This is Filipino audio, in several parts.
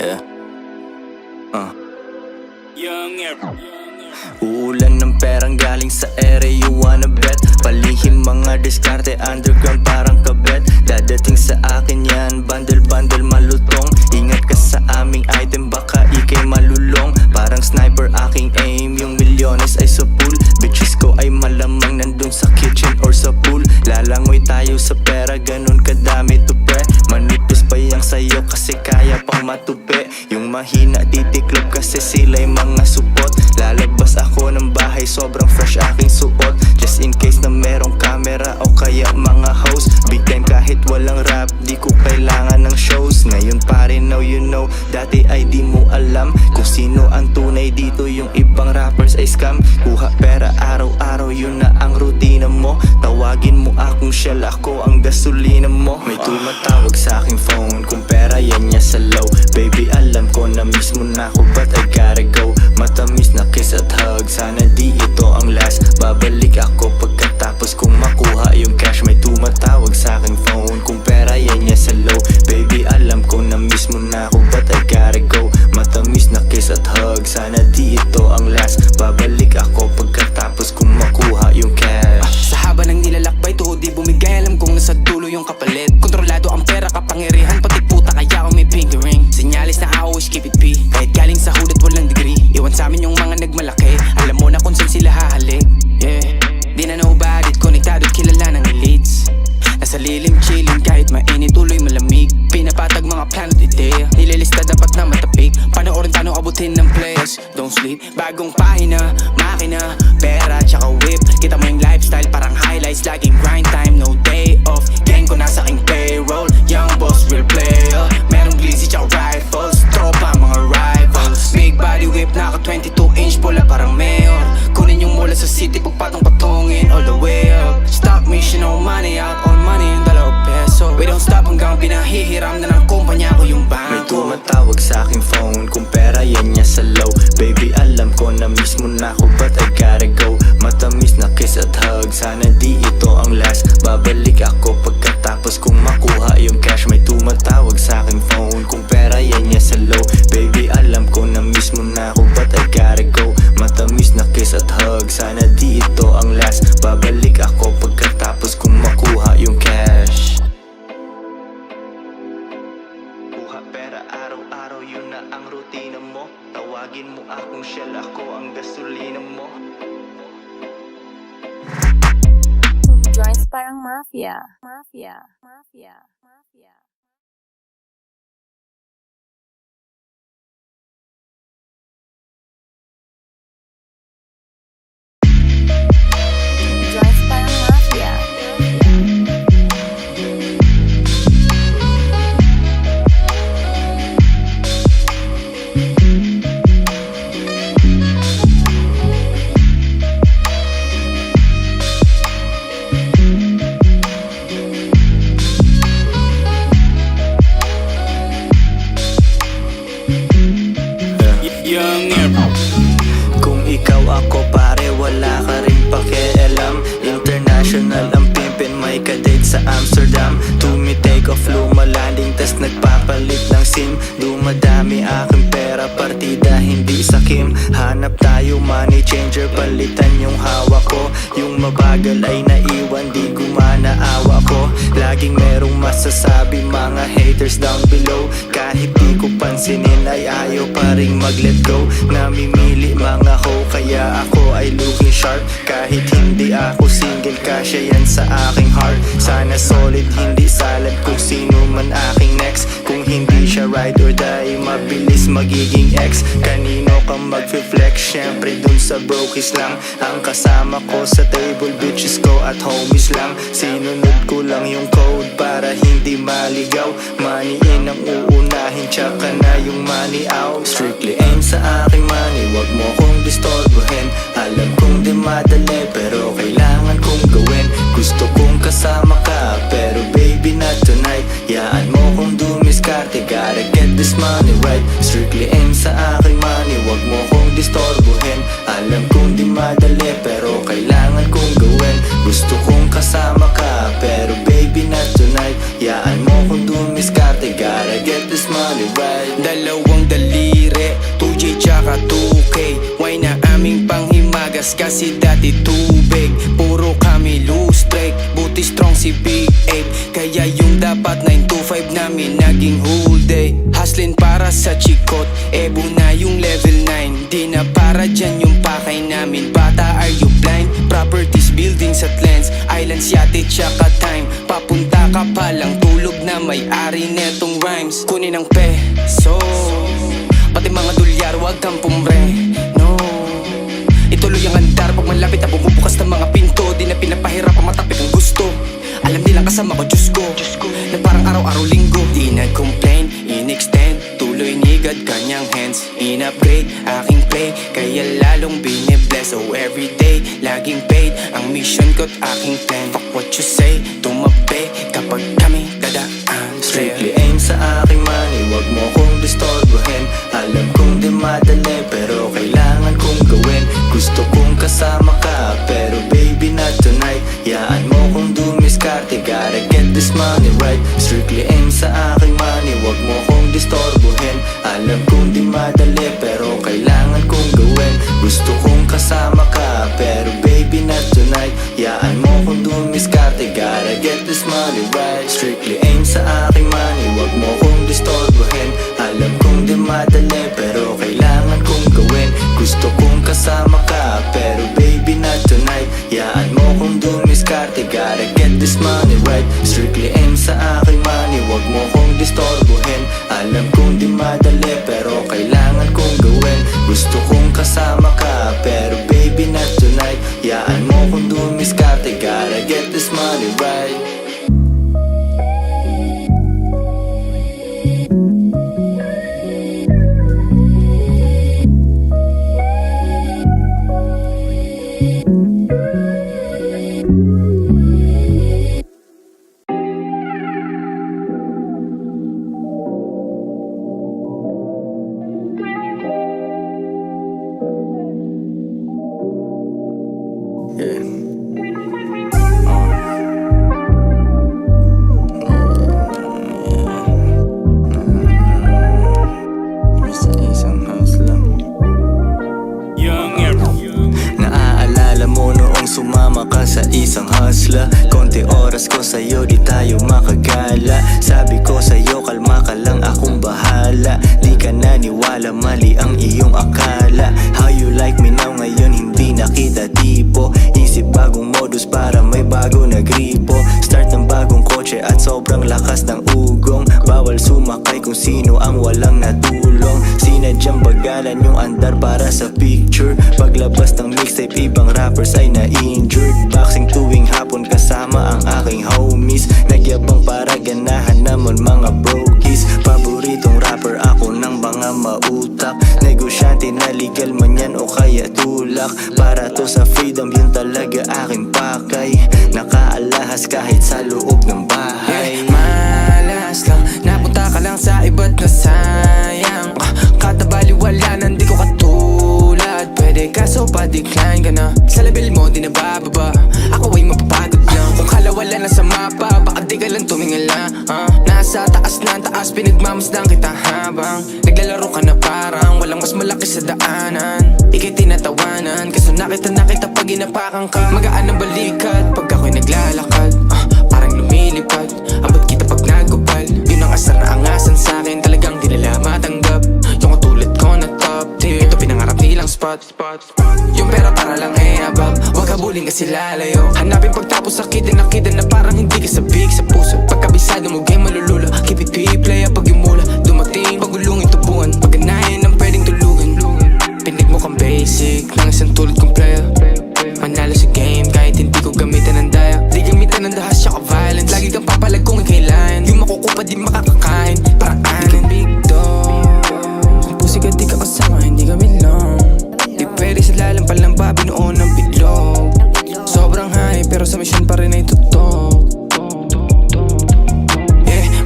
Yeah. Young Ever. Uulan ng perang galing sa ere, you wanna bet? Palihim mga diskarte, underground parang kabet. Dadating sa akin yan, bundle malutong. Ingat ka sa aming item, baka ikay malulong. Parang sniper aking aim, yung milyones ay sa pool. Bitches ko ay malamang nandun sa kitchen or sa pool. Lalangoy tayo sa pera, ganun kadami to pre. Manipis pa yang sayo kasi kaya pang matupi. Yung mahina titiklop kasi sila'y mga supot. Lalabas ako ng bahay, sobrang fresh aking suot. Just in case na merong camera o kaya mga host. Big time kahit walang rap, di ko kailangan ng shows. Ngayon pare, now you know, dati ay di mo alam kung sino ang tunay dito, yung ibang rappers ay scam. Kuha pera araw-araw, yun na ang rutina mo. Tawagin mo akong shell, ako ang gasolina mo. May tumatawag sa aking phone, kung pera yan niya sa low. Baby alam ko na miss mo na ako, but I gotta go. Matamis na kiss at hug, sana di ito ang last. Babalik ako pagkatapos kong makuha yung cash. May tumatawag sa aking phone, kung pera yan niya sa low. Baby alam ko na miss mo na ako, but I gotta go. Matamis na kiss at hug, sana di ito ang last. Babalik ako pagkatapos kong makuha yung cash. Sa haba ng nilalakbay, tuhod di bumigay. Alam kong nasa dulo yung kapalit. Kontrolado ang pera, kapangyarihan, pati puta kaya ako may pinky ring. Sinyalis na I always keep it P. Kahit galing sa hood at walang degree. Iwan sa amin yung mga nagmalaki. Alam mo na kung saan sila hahalik. Yeah, di na nobody konektado, kilala ng elites. Nasa lilim chilling kahit mainit, tuloy malamig. Pinapatag mga plano't ideya, nililista dapat na matapik. Panoorin tanong abutin ng players, don't sleep. Bagong pahina, makina, pera tsaka whip. Kita mo yung lifestyle parang highlights, laging grind time, no day off. Gang ko nasa aking payroll, young boss real player. Merong glizzy tsaka rifles, tropa mga rivals. Big body whip, naka 22 inch, pula parang mayor. Kunin yung mula sa city, pagpatong-patongin all the way up. Stock mission, no money out, on money yung $2. We don't stop hanggang pinahihiram na ng kumpanya ko yung bangko. May tumatawag sa aking phone, kung pera yan niya sa low. Baby alam ko na miss mo na ako, but I gotta go. Matamis na kiss at hug, sana di ito ang last. Babalik ako pagkatapos kong makuha yung cash. May tumatawag sa aking phone, kung pera yan niya sa low. Baby alam ko na miss mo na ako, but I gotta go. Matamis na kiss at hug, sana di ito ang last. Babalik ako pagkatapos kong makuha yung cash. Kuha pera araw-araw, yun na ang rutina mo. Tawagin mo akong shell, ako ang gasolina mo. Joints parang mafia. Joints parang mafia. Young Ever. Kung ikaw ako pare, wala ka rin pakialam. International ang pimpin, may kadate sa Amsterdam. Tumi take off, lumalanding, tas nagpapalit ng SIM. Dumadami aking pera, partida hindi sakim. Hanap tayo money changer, palitan yung hawak ko. Yung mabagal ay naiwan, di gumana awa ko. Laging merong masasabi mga haters down below. Kahit di ko pansinin ay ayaw pa ring mag-let go. Namimili mga ho, kaya ako ay looking sharp. Kahit hindi ako single, kasya yan sa aking heart. Sana solid, hindi salad kung sino man aking next. Kung hindi siya ride or die, mabilis magiging ex. Kanino kang mag-flex, syempre dun sa brokies lang. Ang kasama ko sa table, bitches ko at homies lang. Sinunod ko lang yung code para hindi maligaw. Money in ang uunahin, tsaka na yung money out. Strictly aim sa aking money, wag mo kong distorbohin. Alam kong di madali, pero kailangan kong gawin. Gusto kong kasama ka, pero baby not tonight. Yaan mo kong dumiskarte, gotta get this money right. Strictly aim sa aking money, wag mo kong distorbohin. Alam kong di madali, pero kailangan kong gawin. Gusto kong kasama ka, pero baby not tonight. Yaan mo kung dumiskarte, gotta get this money right. Dalawang si Big Ape. Kaya yung dapat 9 to 5 namin naging whole day. Hustlin para sa chikot, ebo na yung level 9. Di na para dyan yung pakay namin. Bata, are you blind? Properties, buildings at lands, islands, yate, tsaka time. Papunta ka pa lang, tulog na may-ari netong rhymes. Kunin ang peso, pati mga dolyar, wag kang pumre, no. Ituloy ang andar, pag malapit na bumubukas ng mga pinto. Di na pinapahirap ang matapik ang gusto. Alam nilang kasama ko, Diyos ko, na parang araw-araw linggo. Di nag-complain, in-extend, tuloy nigad kanyang hands. In-upgrade aking play, kaya lalong binibless. Oh, everyday, laging paid ang mission ko't aking plan. Fuck what you say, tumabi kapag kami dadaan. Strictly aim sa aking money, wag mo kong disturbuhin. Alam kong di madali, pero kailangan kong gawin. Gusto kong kasama ka, pero baby not tonight. Yaan mo kong dumiskarte, gotta get this money right. Strictly aim sa aking money, wag mo kong disturbuhin. Alam kong di madali, pero kailangan kong gawin. Gusto kong kasama ka, pero baby not tonight. Yaan mo kong dumiskarte, gotta get this money right. Strictly aim sa aking money, wag mo kong disturbuhin. Alam kong di madali, pero kailangan kong gawin. Gusto kong kasama ka, pero baby not tonight. Yaan mo kong dumiskarte, gotta get this money right. Strictly aim sa aking money, wag mo kong disturbuhin. Alam kong di madali, pero kailangan kong gawin. Gusto kong kasama ka, pero baby not tonight. Yaan mo kong dumiskarte, gotta get this money right. Young Air. Naaalala mo noong sumama ka sa isang hustler. Konti oras ko sa'yo, di tayo makagala. Sabi ko sa'yo, kalma ka lang, akong bahala. Di ka naniwala, mali ang iyong akala. How you like me now ngayon, hindi na kita tipo. Isip bagong modus para may bago na gripo. Start ng bagong kotse at sobrang lakas ng ugong. Bawal sumakay kung sino ang walang natulong. Sinadyang bagalan yung andar para sa picture. Paglabas ng mixtape, ibang rappers ay na-injured. Boxing tuwing hapon kasama ang aking homies. Nagyabang para ganahan naman mga brokies. Paboritong rapper ako ng mga mautak. Negosyante na legal man yan o kaya tulak. Para to sa freedom, yun talaga aking pakay. Nakaalahas kahit sa loob ng bahay. Malas lang, napunta ka lang sa iba't na sayang. Katabaliwalaan, di ko katulad. Pwede kaso pa-decline ka na. Sa level mo, di na bababa. Ako ay mapapagod lang. Kung kala wala na sa mapa, baka di ka lang tumingala. Nasa taas na ang taas, pinagmamasdan kita habang naglalaro ka na parang walang mas malaki sa daanan. Ika'y tinatawanan, kaso nakita pag inapakan ka. Magaan ang balikat, pag ako'y naglalakad. Parang lumilipad, abot kita pag nagupal. Yun ang asar na angasan sa'kin, talagang di nila matanggap. Yung katulad ko na top tier, ito pinangarap nilang spot. Yung pera para lang abab, wag habulin kasi lalayo. Hanapin pagtapos sakitin na parang hindi ka sabik sa puso. Pagkabisado mo game malulula, keep it play pag yung mula dumating, pagulungin tubuan. Paganahin ang pwedeng tulugan. Pindig mo kang basic, ng isang tulad kong player. Manalo sa game kahit hindi ko gamitan ng daya. Di gamitan ng dahas siya ka-violent. Lagi kang papalag kung ikailan. Yung makukupa di makakakain, parang anin. Big dog, kung pusi ka di ka kasama, hindi ka bilong. Di pwede sa lalampal ng babinuon ng bitlog. Sobrang high pero sa mission pa rin ay totoo.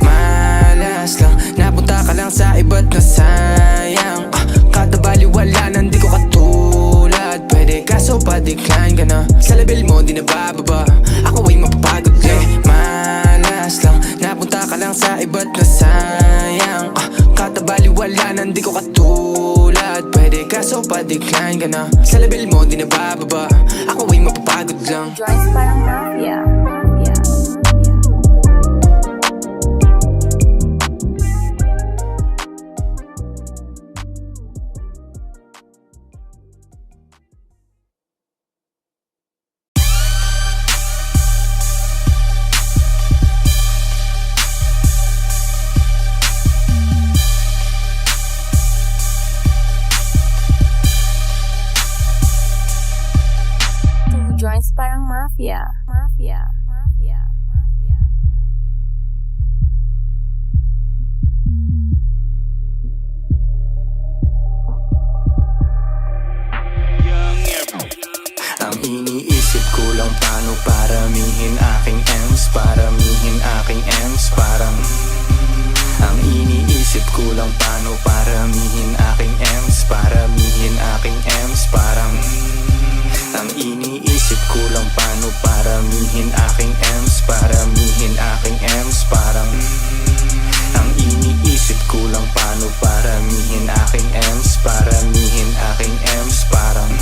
Malas lang, napunta ka lang sa iba't na sayang. Katabaliwalaan, di ko katulad. Pwede kaso pa-decline ka na. Sa level mo, di na bababa. Ako ay mapapagod lang. Malas lang, napunta ka lang sa iba't na sayang. Katabaliwalaan, di ko katulad. Pwede kaso pa-decline ka na. Sa level mo, di na bababa. Ako ay mapapagod lang. Joints parang mafia. Mafia. Mafia. Mafia. Mafia. Young Ebro. Ang iniisip ko lang paano paramihin aking M's, paramihin aking M's, parang ang iniisip ko lang paano paramihin aking M's, paramihin aking M's, parang ang iniisip ko lang paano paramihin aking M's, paramihin aking M's, parang ang iniisip ko lang paano paramihin aking M's, paramihin aking M's, parang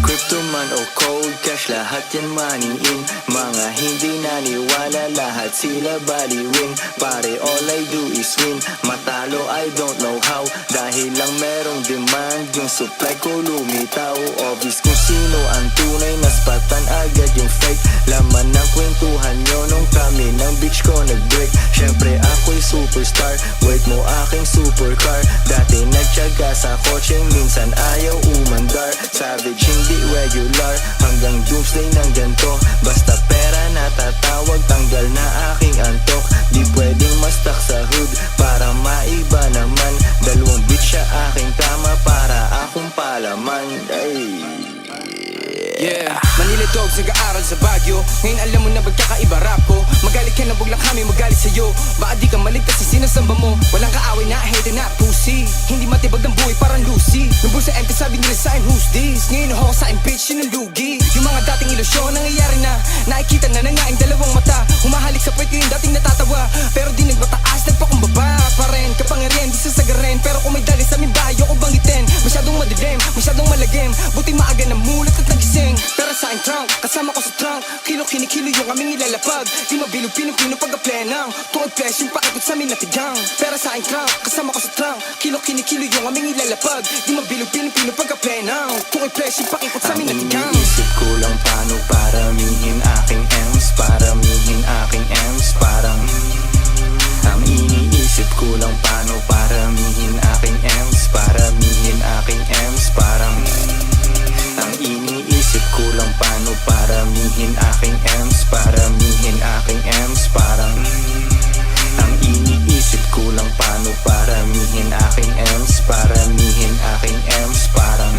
Crypto man o cold cash, lahat yan maniin. Mga hindi naniwala, lahat sila baliwin. Pare, all I do is win. Matalo, I don't know how. Dahil lang merong demand, yung supply ko lumitaw. Obvious kung sino ang tunay, naspatan agad yung fake. Laman ng kwentuhan nyo nung kami ng beach ko nag-break. Syempre ako'y superstar, wait mo aking supercar. Dati nagtyaga sa kotse, minsan ayaw umandar. Savage hindi regular, hanggang doomsday ng ganto. Basta pera natatawag, tanggal na aking antok. Di pwedeng mastak sa hood, para maiba naman. Dalawang beat siya aking tama, para akong palaman. Ay. Yeah, Manila Dogs nag-aaral sa Baguio. Ngayon alam mo na magkakaiba rap ko. Magalit ka na, wag lang kami magalit sa'yo. Baka di ka maligtas sa sinasamba mo. Walang kaaway na hate na pussy. Hindi matibag ng buhay parang Lucy. Nung sa empty sabi nila sa'kin who's this. Ngayon ako sa bitch yun ang lugi. Yung mga dating ilusyon nangyayari na. Nakikita na nangaing dalawang mata. Humahalik sa puwet ko yung dating natatawa. Pero di nagmataas, nagpakumbaba pa rin. Kapangyarihan di sasagarin. Pero kung may dali sa aming bahay ko banggitin. Masyadong madilim, masyadong malagim. Buti maaga na mulat at nagising. Pero sa aking trunk, kasama ko sa trunk. Kilo kinikilo yung aming ilalapag. Di mabilog pinong-pino pagka-plenang. Tuwag flash yung pakikot sa amin natigang. Pero sa aking trunk, kasama ko sa trunk. Kilo kinikilo yung aming ilalapag. Di mabilog pinong-pino pagka-plenang. Tuwag flash yung pakikot sa amin Ang natigang. iniisip ko lang paano paramihin aking M's, paramihin aking M's, parang ang iniisip ko lang paano paramihin aking M's, paramihin aking M's, parang ang iniisip ko lang paano paramihin aking M's, paramihin aking M's, parang ang iniisip ko lang paano paramihin aking M's, paramihin aking M's, parang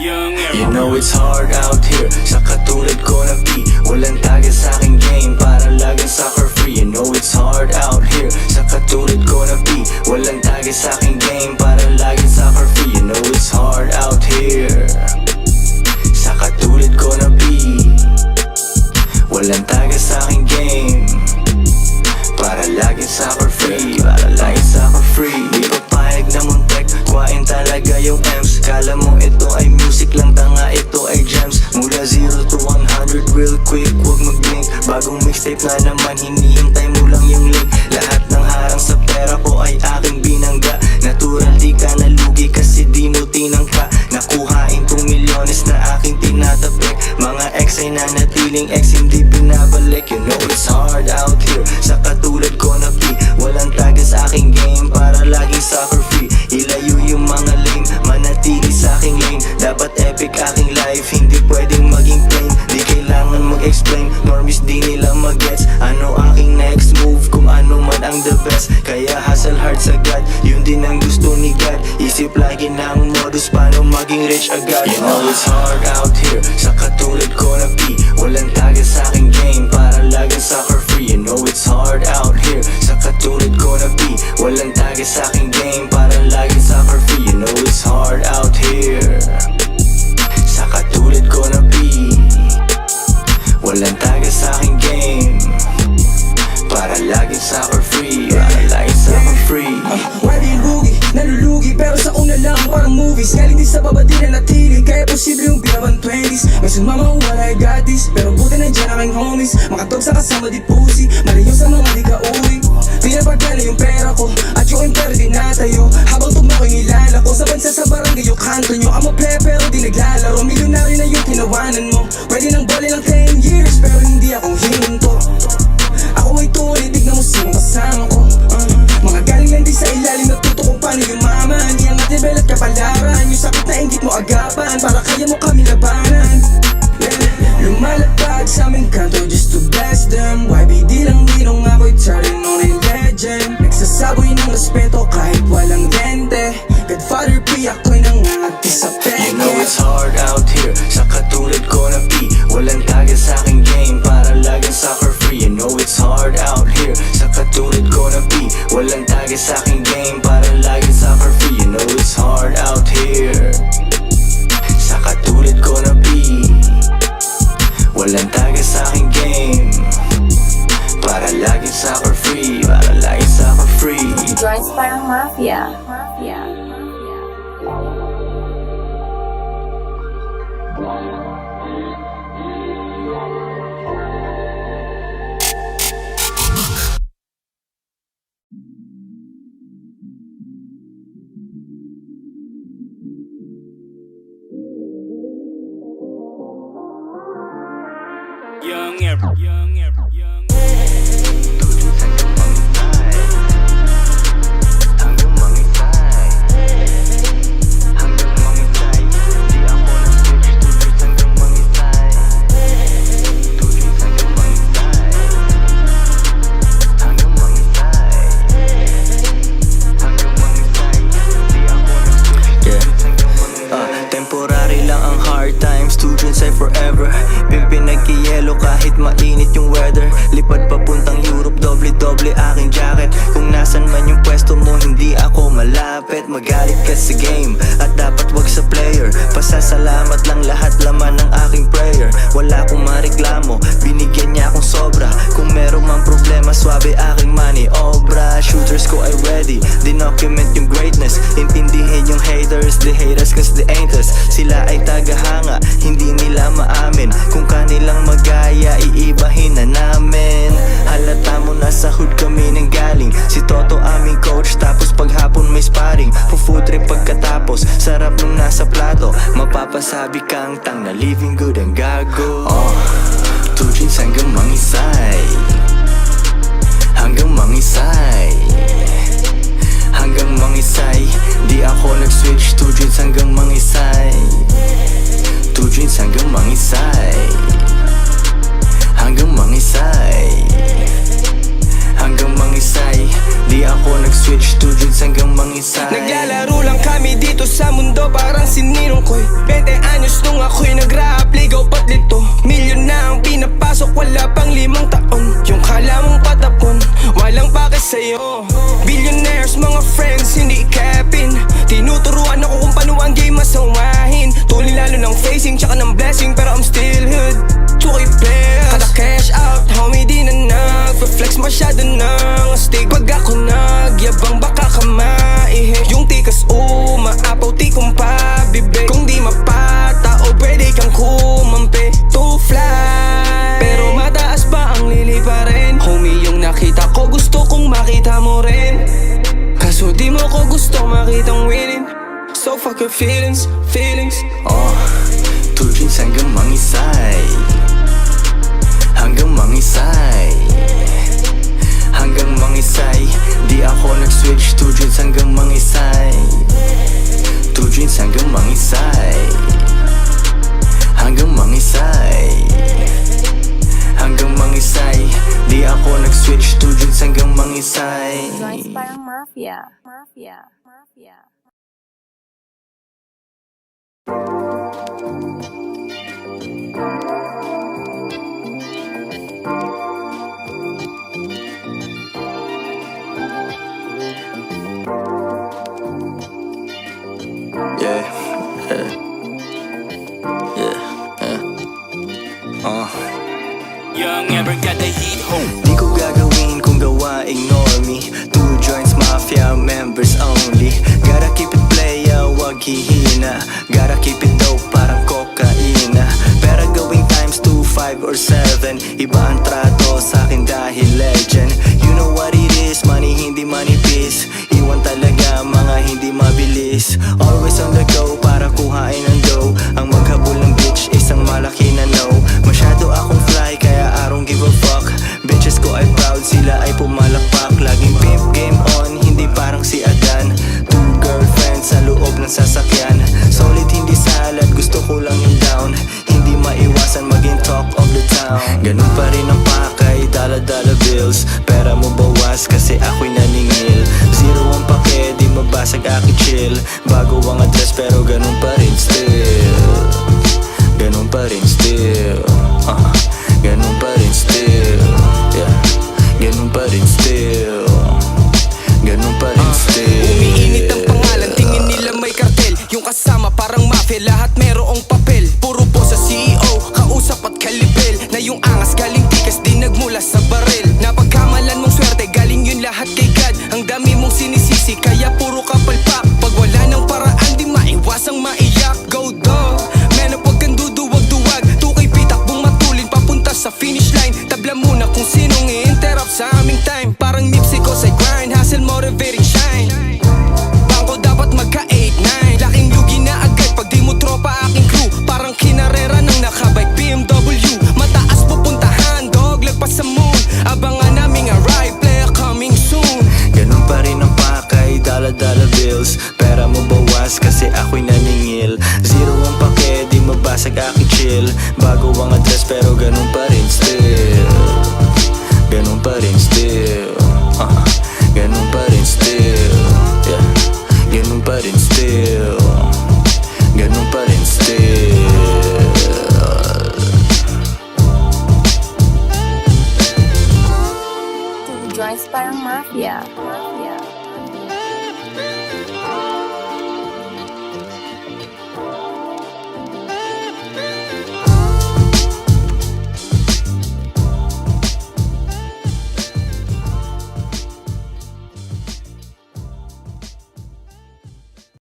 Young You Ebro. know it's hard out here. Sa katulad ko na P, walang taga sa aking game, para laging soccer free. You know it's hard out here. Sa katulad ko na P, walang taga sa aking game, para laging soccer free. You know it's hard out here. Sa katulad ko na P, walang taga sa aking game, para laging soccer free, para laging soccer free. Di pa payag na muntek, kuhain talaga yung M's. Kala mo ito ay music lang, tanga ito ay gems. Mula 0 to 100 real quick, wag mag-blink. Bagong mixtape na naman, hinihintay mo lang yung link. Lahat ng harang sa pera ko ay aking binangga. Natural di ka nalugi kasi di mo tinangka. Nakuhain tong milyones na aking tinatapik. Mga ex ay nanatiling ex, hindi pinabalik. You know it's hard out here. Sa katulad ko na P, walang taga sa aking game, para laging soccer free. Ilayo yung mga lame, manatili sa aking lane. Dapat epic aking life, hindi pwedeng maging plain. Di kailangan mag-explain, normies di nila mag-gets. Ano aking next move, kung ano man ang the best. Kaya hustle hard sa God, yun din ang gusto ni God. Isip lagi ng modus, paano maging rich agad. You know it's hard out here. Sa katulad ko na P, walang taga sa aking game, para laging soccer free. laging sucker free, para laging sucker free. Wadi yung bugi, nalulugi pero sa una lang parang movies. Galing din sa baba di na natili, kaya posible yung binaban 20s. May sumama wala I got this, pero buti nandiyan aking homies. Makatog sa kasama di pusi, malayo sa mga di ka uwi. Pinapagana yung pera ko, at yung impero di natayo. Habang tugma ko yung ilala ko, sa bansa sa barangay yung kanto nyo. Amo play pero di naglalaro, milyonary na yung tinawanan mo. Pwede nang bole ng 10 years, pero hindi ako hinto. Ako ay tunay, tignan mo sino kasama ko. Mga galing lang di sa ilalim, natuto kung paano yumaman. Di ang atibel at kapalaran, yung sakit na inggit mo agapan, para kaya mo kami labanan. Lumalapag sa aming kanto just to bless them. YBD lang ninong ako'y turning on a legend. Nagsasaboy ng respeto kahit walang dente. Godfather P, ako'y nangangati sa peke. You know it's hard out here, sa katulad ko na P. Walang taga sa aking game, para laging sucker free. You know it's hard out here, sa katulad ko na P. Walang taga sa aking game, para laging sucker free. You know it's hard out here, sa katulad ko na P. Walang taga sa aking game, para laging sucker free, para laging sucker free. Joints parang mafia. Mafia. Young Ebro, young Ebro, young Temporary lang ang hard times, students ay forever. Pinagkiyelo kahit mainit yung weather. Lipad papuntang Europe, doble-doble aking jacket. Kung nasan man yung pwesto mo, hindi ako malapit. Magalit ka sa game, at dapat wag sa player. Pasasalamat lang lahat laman ng aking prayer. Wala akong mareklamo, binigyan niya akong sobra. Kung meron mang problema, swabe aking maniobra. Shooters ko ay ready, dinocument yung greatness. Intindihin yung haters, they hate us cause they ain't us. Sila ay tagahanga, hindi nila maamin. Kung kanilang magaya, iibahin na namin. Halata mo na sa hood kami nang galing. Si Toto aming coach, tapos paghapon may sparring. Food trip pagkatapos, sarap nung nasa plato. Mapapasabi kang tang na living good ang gago. Tujins hanggang mangisay, hanggang mangisay, hanggang mangisay. Di ako nag-switch, tujins hanggang mangisay, tujins hanggang mangisay, hanggang mangisay, hanggang mangisay. Di ako nag-switch, tujins hanggang mangisay. Naglalaro lang kami dito sa mundo, parang sininong ko'y 20 anyos nung ako'y nag-rap, ligaw patlito. Milyon na ang pinapasok, wala pang 5 taon. Yung kala mong patapon, walang pake sa'yo. Billionaires, mga friends, hindi capin. Tinuturuan ako kung paano ang game masawahin. Tuloy lalo ng facing, tsaka ng blessing, pero I'm still hood. Chukoy players, kada cash out, homie di na nag-flex masyado ng astig. Pag ako nagyabang baka ka maihi. Yung tikas umaapaw, tikong pabibig. Kung di mapata o pwede kang kumampi to fly, pero mataas pa ang lili pa rin. Homie yung nakita ko, gusto kong makita mo rin. Kaso di mo ko gusto makitang winning. So fuck your feelings, feelings. Tujins hanggang mangisay, hanggang mangisay, hanggang mangisay. Di ako nag-switch, tujins hanggang mangisay, tujins hanggang mangisay, hanggang mangisay, hanggang mangisay. Di ako nag-switch, tujins hanggang mangisay. Joints parang mafia. Mafia. Mafia. Young Ebro got the heat home. Di ko gagawin kung gawa sasakyan. Solid hindi salad, gusto ko lang yung down. Hindi maiwasan maging talk of the town. Ganun pa rin ang pakay, dala-dala bills. Pera mo bawas kasi ako'y naningil. Zero ang pake, di mabasag aking chill. Bago ang address pero ganun pa rin still. Ganun pa rin still. Ganun pa rin still. Yeah. Ganun pa rin still. Ganun pa rin still. Umiinit ang pangalan, tingin nila may kartel. Yung kasama parang mafia, lahat merong papel. Puro po sa CEO, kausap at kalibel. Na yung angas galing tikas, di nagmula sa baril. Napagkamalan mong swerte, galing yun lahat kay God. Ang dami mong sinisisi, kaya puro kapalpak. Pag wala ng paraan, di maiwasang maiyak. Go dog, man, huwag kang duduwag-duwag. Tukay pitakbong matulin, papunta sa finish line. Tabla muna kung sinong i-interrupt sa aming time. Parang Nipsey ko sa grind, hustle motivating shine. Bangko dapat magka 8-9. Laking lugi na agad pag di mo tropa aking crew. Parang kinarera ng nakabike BMW. Mataas pupuntahan, dog, lagpas sa moon. Abangan naming arrive, player coming soon. Ganun pa rin ang pakay, dala-dala bills. Pera mo bawas kasi ako'y naningil. Zero ang pake, di mabasag aking chill. Bago ang address pero ganun pa rin still. Ganun pa rin still.